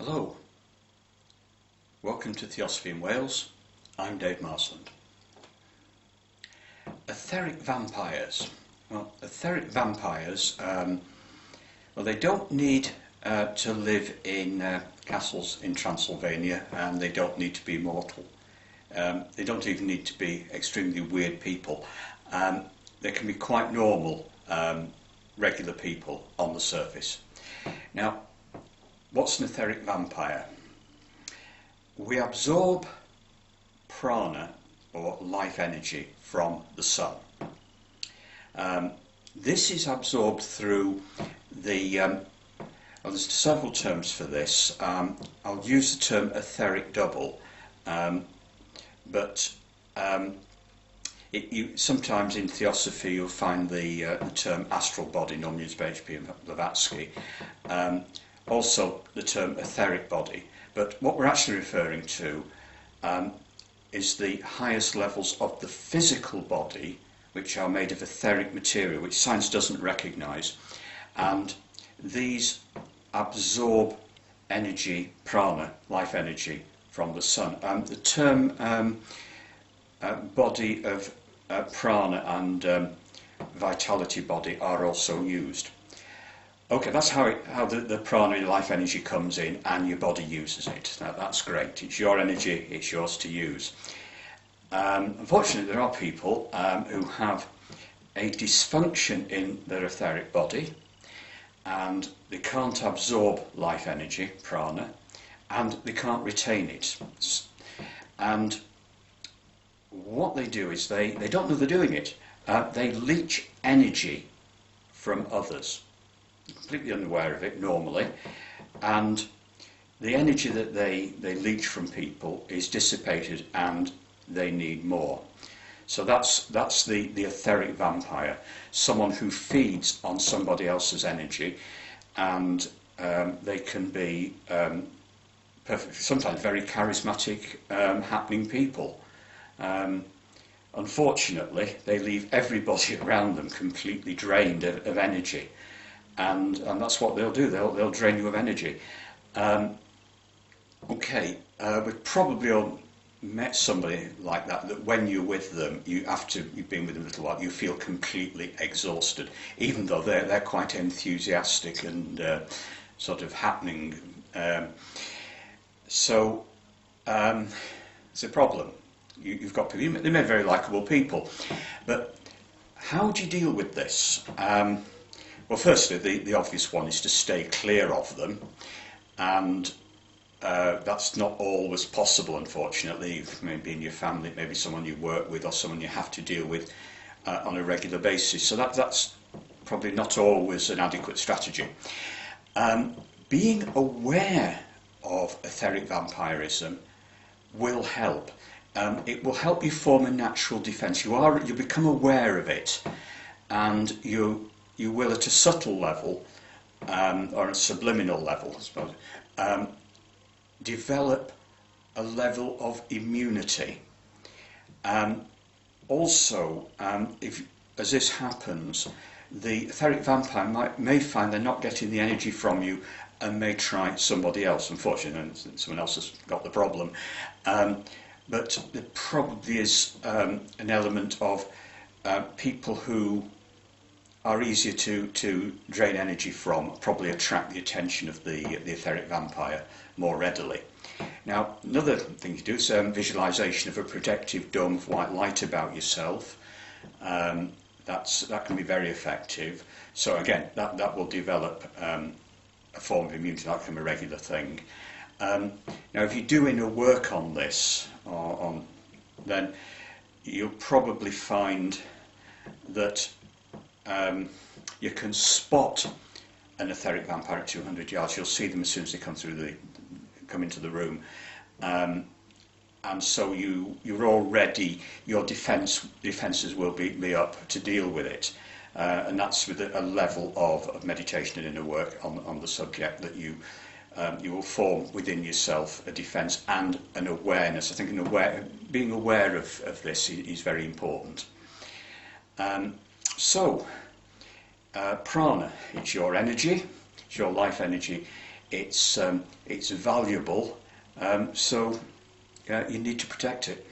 Hello, welcome to Theosophy in Wales. I'm Dave Marsland. Etheric vampires. Well, etheric vampires, they don't need to live in castles in Transylvania, and they don't need to be mortal. They don't even need to be extremely weird people. They can be quite normal, regular people on the surface. Now, what's an etheric vampire? We absorb prana, or life energy, from the sun. This is absorbed through the... there's several terms for this. I'll use the term etheric double, but sometimes in Theosophy you'll find the term astral body, normally used by H.P. Blavatsky. Also the term etheric body, but what we're actually referring to is the highest levels of the physical body, which are made of etheric material, which science doesn't recognise, and these absorb energy, prana, life energy, from the sun. The term body of prana and vitality body are also used. Okay, that's how the prana, life energy, comes in and your body uses it. Now, that's great. It's your energy, it's yours to use. Unfortunately, there are people who have a dysfunction in their etheric body, and they can't absorb life energy, prana, and they can't retain it. And what they do is they don't know they're doing it. They leech energy from others, completely unaware of it normally, and the energy that they leech from people is dissipated and they need more. So that's the etheric vampire, someone who feeds on somebody else's energy, and they can be sometimes very charismatic, happening people. Unfortunately, they leave everybody around them completely drained of energy. And that's what they'll do. They'll drain you of energy. We've probably all met somebody like that when you're with them, you've been with them a little while, you feel completely exhausted, even though they're quite enthusiastic and sort of happening. It's a problem. You've got people, they may be very likeable people, but how do you deal with this? Well, firstly, the obvious one is to stay clear of them, and that's not always possible, unfortunately. Maybe in your family, maybe someone you work with, or someone you have to deal with on a regular basis. So that's probably not always an adequate strategy. Being aware of etheric vampirism will help. It will help you form a natural defence. You become aware of it, and you will, at a subtle level, or a subliminal level, I suppose, develop a level of immunity. Also, if, as this happens, the etheric vampire may find they're not getting the energy from you and may try somebody else. Unfortunately, someone else has got the problem. But there probably is an element of people who are easier to drain energy from, probably attract the attention of the etheric vampire more readily. Now, another thing you do is visualization of a protective dome of white light about yourself. That can be very effective. So again, that will develop a form of immunity. That can be a regular thing. Now, if you're doing a work on this, then you'll probably find that you can spot an etheric vampire at 200 yards. You'll see them as soon as they come into the room, and so you're already, your defences will be up to deal with it, and that's with a level of meditation and inner work on the subject that you will form within yourself a defence and an awareness. I think being aware of this is very important. Prana, it's your energy, it's your life energy. it's valuable, so you need to protect it.